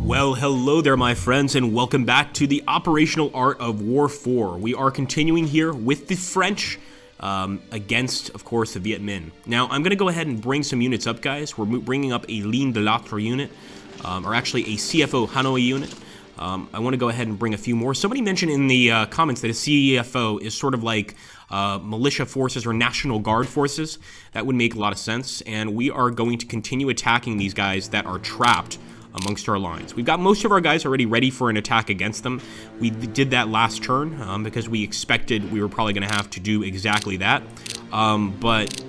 Well, hello there, my friends, and welcome back to the Operational Art of War 4. We are continuing here with the French against, of course, the Viet Minh. Now, I'm going to go ahead and bring some units up, guys. We're bringing up a Ligne de l'Atre unit, or actually a CFO Hanoi unit. I want to go ahead and bring a few more. Somebody mentioned in the comments that a CFO is sort of like militia forces or National Guard forces. That would make a lot of sense, and we are going to continue attacking these guys that are trapped amongst our lines. We've got most of our guys already ready for an attack against them. We did that last turn because we expected we were probably going to have to do exactly that. But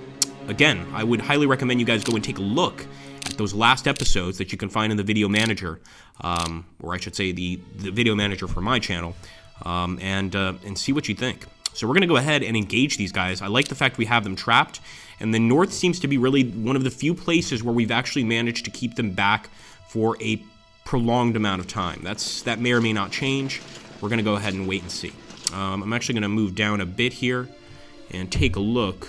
again, I would highly recommend you guys go and take a look at those last episodes that you can find in the video manager, or I should say the video manager for my channel, and see what you think. So we're going to go ahead and engage these guys. I like the fact we have them trapped, and the north seems to be really one of the few places where we've actually managed to keep them back for a prolonged amount of time. That may or may not change. We're going to go ahead and wait and see. I'm actually going to move down a bit here and take a look.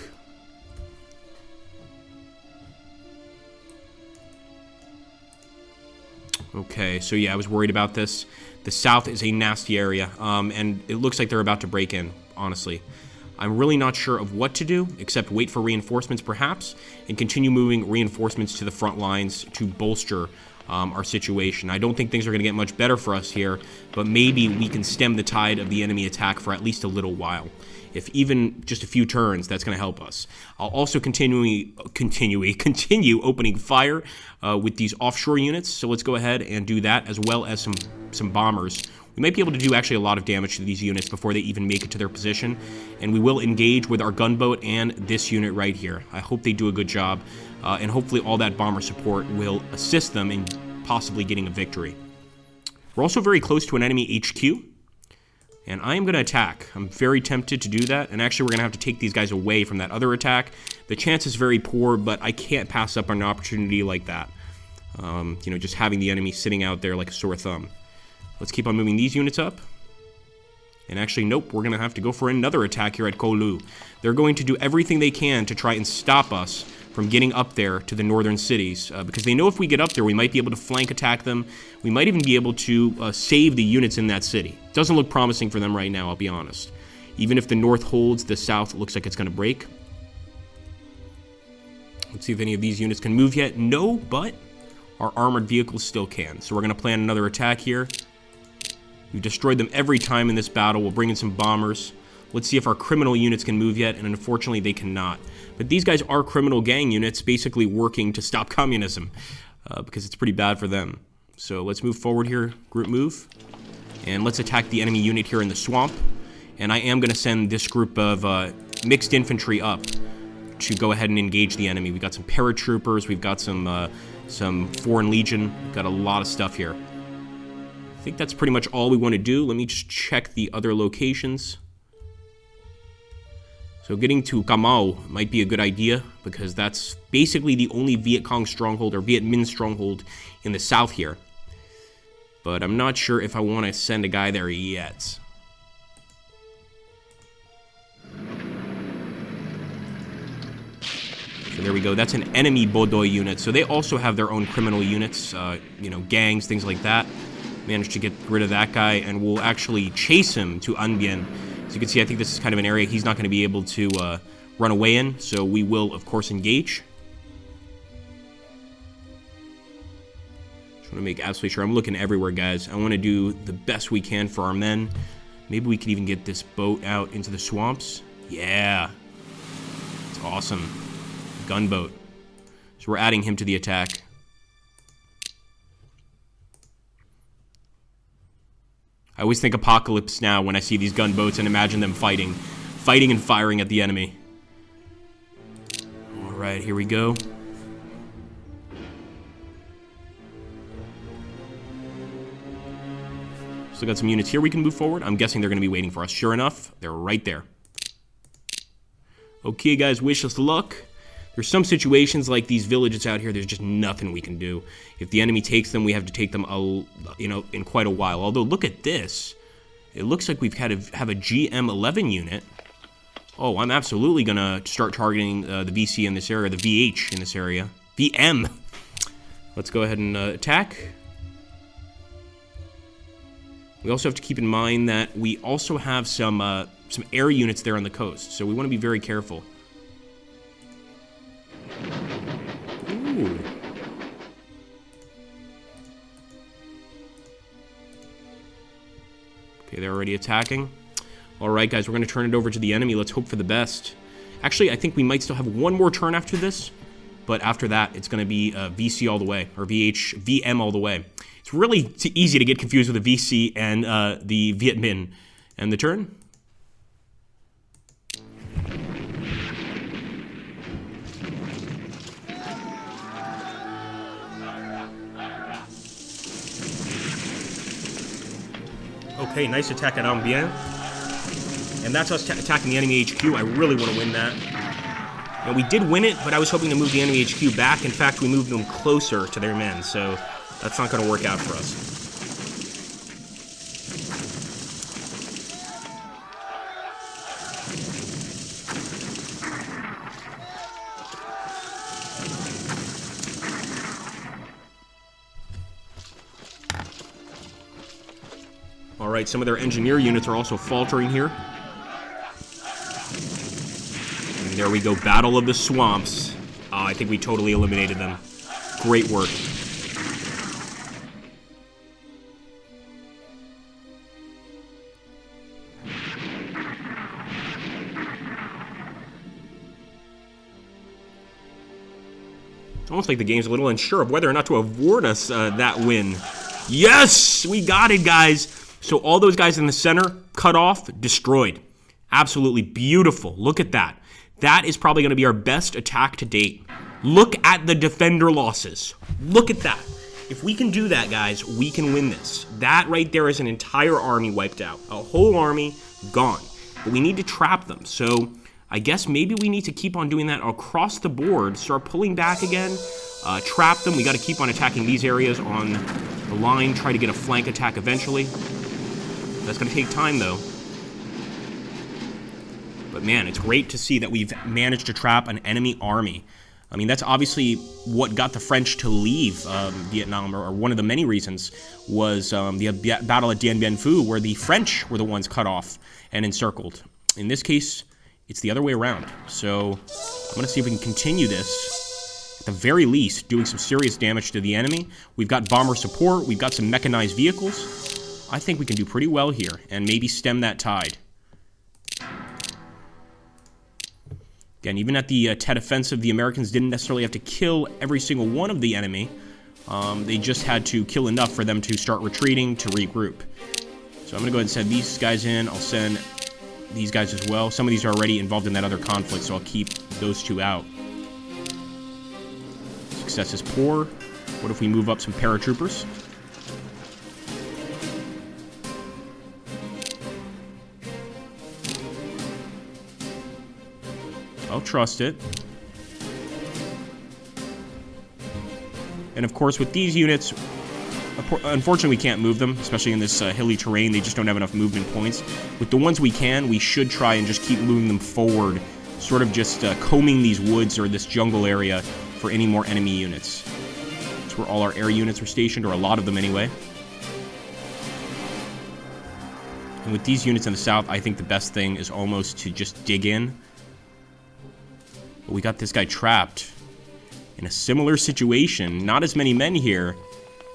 Okay, so yeah, I was worried about this. The south is a nasty area, and it looks like they're about to break in, honestly. I'm really not sure of what to do, except wait for reinforcements perhaps, and continue moving reinforcements to the front lines to bolster our situation. I don't think things are going to get much better for us here, but maybe we can stem the tide of the enemy attack for at least a little while. If even just a few turns, that's going to help us. I'll also continue opening fire with these offshore units, so let's go ahead and do that, as well as some bombers. We might be able to do actually a lot of damage to these units before they even make it to their position, and we will engage with our gunboat and this unit right here. I hope they do a good job, and hopefully all that bomber support will assist them in possibly getting a victory. We're also very close to an enemy HQ, and I am going to attack. I'm very tempted to do that, and actually we're going to have to take these guys away from that other attack. The chance is very poor, but I can't pass up an opportunity like that. You know, just having the enemy sitting out there like a sore thumb. Let's keep on moving these units up. And actually, nope, we're going to have to go for another attack here at Kolu. They're going to do everything they can to try and stop us from getting up there to the northern cities, because they know if we get up there, we might be able to flank attack them. We might even be able to save the units in that city. Doesn't look promising for them right now, I'll be honest. Even if the north holds, the south looks like it's going to break. Let's see if any of these units can move yet. No, but our armored vehicles still can. So we're going to plan another attack here. We've destroyed them every time in this battle. We'll bring in some bombers. Let's see if our criminal units can move yet, and unfortunately they cannot. But these guys are criminal gang units, basically working to stop communism, because it's pretty bad for them. So let's move forward here, group move, and let's attack the enemy unit here in the swamp. And I am going to send this group of mixed infantry up to go ahead and engage the enemy. We've got some paratroopers, we've got some Foreign Legion, we've got a lot of stuff here. I think that's pretty much all we want to do. Let me just check the other locations. So getting to Kamau might be a good idea, because that's basically the only Viet Cong stronghold, or Viet Minh stronghold, in the south here. But I'm not sure if I want to send a guy there yet. So there we go. That's an enemy Bodoi unit. So they also have their own criminal units, you know, gangs, things like that. Managed to get rid of that guy, and we'll actually chase him to An Bien. So you can see, I think this is kind of an area he's not going to be able to run away in, so we will, of course, engage. Just want to make absolutely sure. I'm looking everywhere, guys. I want to do the best we can for our men. Maybe we could even get this boat out into the swamps. Yeah. It's awesome. Gunboat. So we're adding him to the attack. I always think Apocalypse Now when I see these gunboats and imagine them fighting and firing at the enemy. Alright, here we go. Still got some units here we can move forward. I'm guessing they're going to be waiting for us. Sure enough, they're right there. Okay, guys, wish us luck. There's some situations like these villages out here, there's just nothing we can do. If the enemy takes them, we have to take them, you know, in quite a while. Although, look at this. It looks like we've had to have a GM11 unit. Oh, I'm absolutely going to start targeting the VC in this area, the VH in this area. VM! Let's go ahead and attack. We also have to keep in mind that we also have some air units there on the coast, so we want to be very careful. Ooh. Okay, they're already attacking. All right, guys, we're going to turn it over to the enemy. Let's hope for the best. Actually, I think we might still have one more turn after this, but after that, it's going to be VC all the way, or VM all the way. It's really easy to get confused with the VC and the Viet Minh. And the turn? Okay, nice attack at Ambien. And that's us attacking the enemy HQ. I really want to win that. And we did win it, but I was hoping to move the enemy HQ back. In fact, we moved them closer to their men, so that's not going to work out for us. All right, some of their engineer units are also faltering here. And there we go, Battle of the Swamps. I think we totally eliminated them. Great work. It's almost like the game's a little unsure of whether or not to award us that win. Yes! We got it, guys! So all those guys in the center, cut off, destroyed. Absolutely beautiful. Look at that. That is probably going to be our best attack to date. Look at the defender losses. Look at that. If we can do that, guys, we can win this. That right there is an entire army wiped out. A whole army gone. But we need to trap them. So I guess maybe we need to keep on doing that across the board. Start pulling back again. Trap them. We got to keep on attacking these areas on the line. Try to get a flank attack eventually. That's going to take time, though. But man, it's great to see that we've managed to trap an enemy army. I mean, that's obviously what got the French to leave Vietnam, or one of the many reasons was the battle at Dien Bien Phu, where the French were the ones cut off and encircled. In this case, it's the other way around. So I'm going to see if we can continue this. At the very least, doing some serious damage to the enemy. We've got bomber support. We've got some mechanized vehicles. I think we can do pretty well here and maybe stem that tide. Again, even at the Tet Offensive, the Americans didn't necessarily have to kill every single one of the enemy. They just had to kill enough for them to start retreating, to regroup. So I'm going to go ahead and send these guys in. I'll send these guys as well. Some of these are already involved in that other conflict, so I'll keep those two out. Success is poor. What if we move up some paratroopers? I'll trust it. And of course, with these units, unfortunately we can't move them, especially in this hilly terrain. They just don't have enough movement points. With the ones we can, we should try and just keep moving them forward, sort of just combing these woods or this jungle area for any more enemy units. That's where all our air units are stationed, or a lot of them anyway. And with these units in the south, I think the best thing is almost to just dig in. But we got this guy trapped in a similar situation. Not as many men here,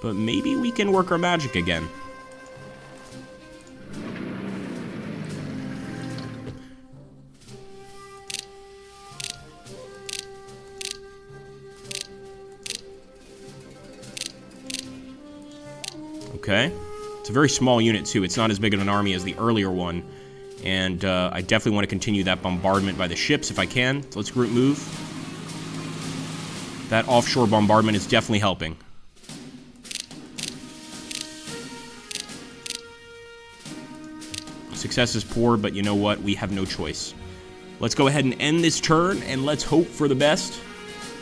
but maybe we can work our magic again. Okay. It's a very small unit, too. It's not as big of an army as the earlier one. And I definitely want to continue that bombardment by the ships if I can. So let's group move. That offshore bombardment is definitely helping. Success is poor, but you know what? We have no choice. Let's go ahead and end this turn, and let's hope for the best.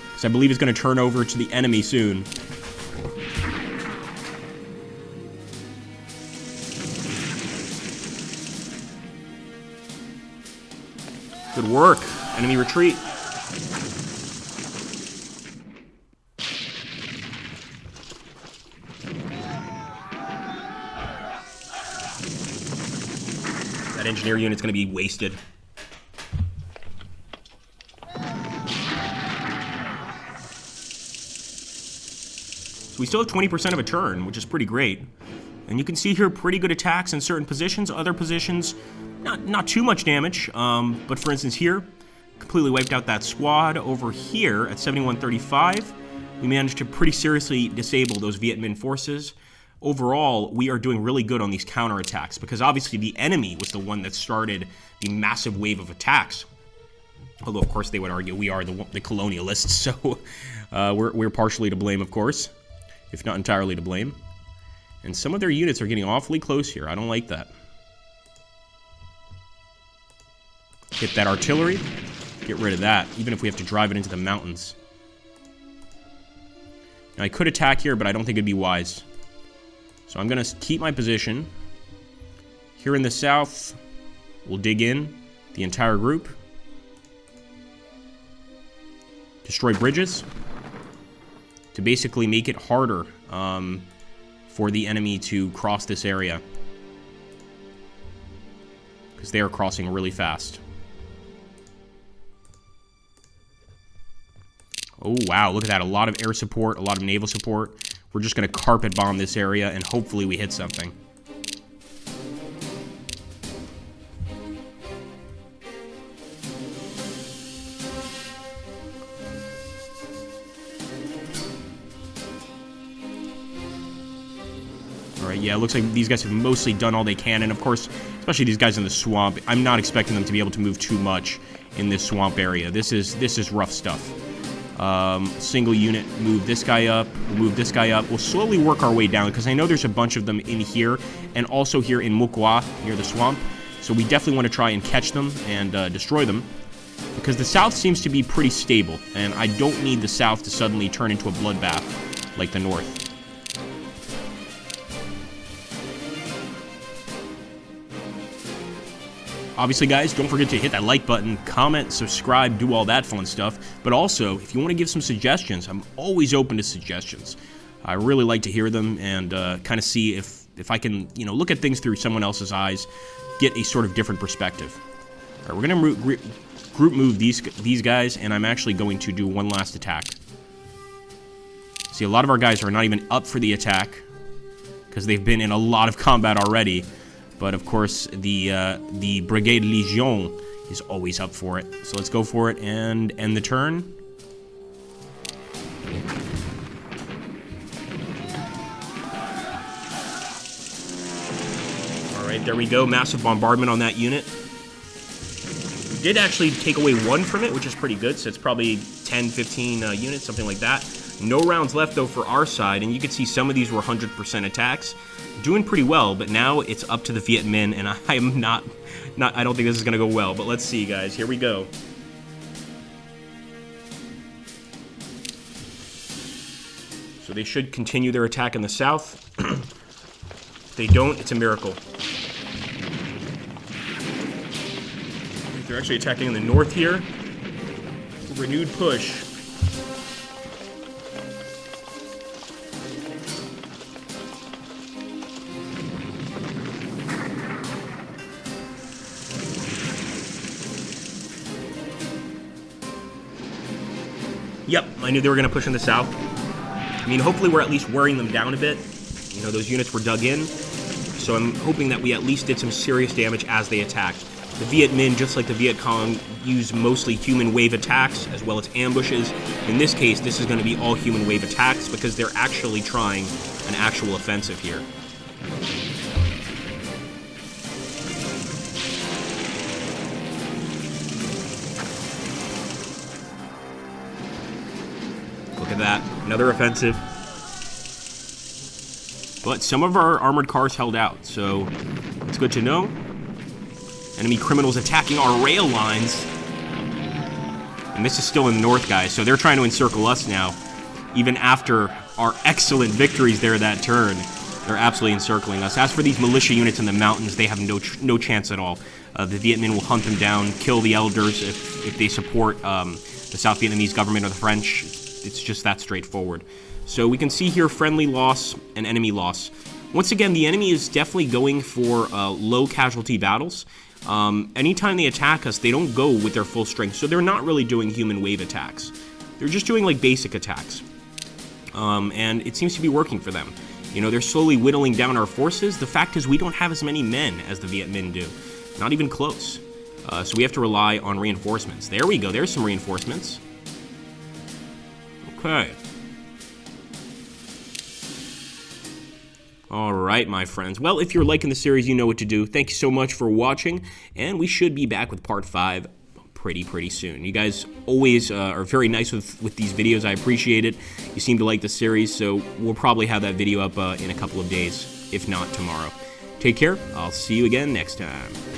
Because I believe it's going to turn over to the enemy soon. Good work. Enemy retreat. That engineer unit's going to be wasted. So we still have 20% of a turn, which is pretty great. And you can see here pretty good attacks in certain positions. Other positions, not too much damage. But for instance here, completely wiped out that squad. Over here at 7135, we managed to pretty seriously disable those Viet Minh forces. Overall, we are doing really good on these counterattacks because obviously the enemy was the one that started the massive wave of attacks. Although, of course, they would argue we are the colonialists, so we're partially to blame, of course, if not entirely to blame. And some of their units are getting awfully close here. I don't like that. Hit that artillery. Get rid of that, even if we have to drive it into the mountains. Now, I could attack here, but I don't think it'd be wise. So I'm going to keep my position. Here in the south, we'll dig in the entire group. Destroy bridges to basically make it harder for the enemy to cross this area, because they are crossing really fast. Oh, wow, look at that. A lot of air support, a lot of naval support. We're just going to carpet bomb this area, and hopefully we hit something. Alright, yeah, it looks like these guys have mostly done all they can, and of course, especially these guys in the swamp, I'm not expecting them to be able to move too much in this swamp area. This is rough stuff. Single unit, move this guy up, move this guy up. We'll slowly work our way down, because I know there's a bunch of them in here, and also here in Mukwa, near the swamp. So we definitely want to try and catch them and destroy them, because the south seems to be pretty stable, and I don't need the south to suddenly turn into a bloodbath like the north. Obviously, guys, don't forget to hit that like button, comment, subscribe, do all that fun stuff. But also, if you want to give some suggestions, I'm always open to suggestions. I really like to hear them and kind of see if I can, look at things through someone else's eyes, get a sort of different perspective. All right, we're going to group move these guys, and I'm actually going to do one last attack. See, a lot of our guys are not even up for the attack because they've been in a lot of combat already. But of course, the Brigade Legion is always up for it. So let's go for it and end the turn. All right, there we go. Massive bombardment on that unit. We did actually take away one from it, which is pretty good. So it's probably 10, 15 units, something like that. No rounds left, though, for our side. And you can see some of these were 100% attacks. Doing pretty well, but now it's up to the Viet Minh, and I am not I don't think this is going to go well, but let's see, guys. Here we go. So they should continue their attack in the south. If they don't, it's a miracle. They're actually attacking in the north here. Renewed push. Yep, I knew they were going to push in the south. I mean, hopefully we're at least wearing them down a bit. Those units were dug in. So I'm hoping that we at least did some serious damage as they attacked. The Viet Minh, just like the Viet Cong, use mostly human wave attacks as well as ambushes. In this case, this is going to be all human wave attacks because they're actually trying an actual offensive here. Look at that. Another offensive. But some of our armored cars held out, so it's good to know. Enemy criminals attacking our rail lines. And this is still in the north, guys, so they're trying to encircle us now. Even after our excellent victories there that turn, they're absolutely encircling us. As for these militia units in the mountains, they have no chance at all. The Viet Minh will hunt them down, kill the elders if they support the South Vietnamese government or the French. It's just that straightforward. So we can see here friendly loss and enemy loss. Once again, the enemy is definitely going for low casualty battles. Anytime they attack us, they don't go with their full strength, so they're not really doing human wave attacks. They're just doing, like, basic attacks. And it seems to be working for them. You know, they're slowly whittling down our forces. The fact is we don't have as many men as the Viet Minh do. Not even close. So we have to rely on reinforcements. There we go. There's some reinforcements. Okay. All right, my friends. Well, if you're liking the series, you know what to do. Thank you so much for watching, and we should be back with part 5 pretty soon. You guys always are very nice with these videos. I appreciate it. You seem to like the series, so we'll probably have that video up in a couple of days, if not tomorrow. Take care. I'll see you again next time.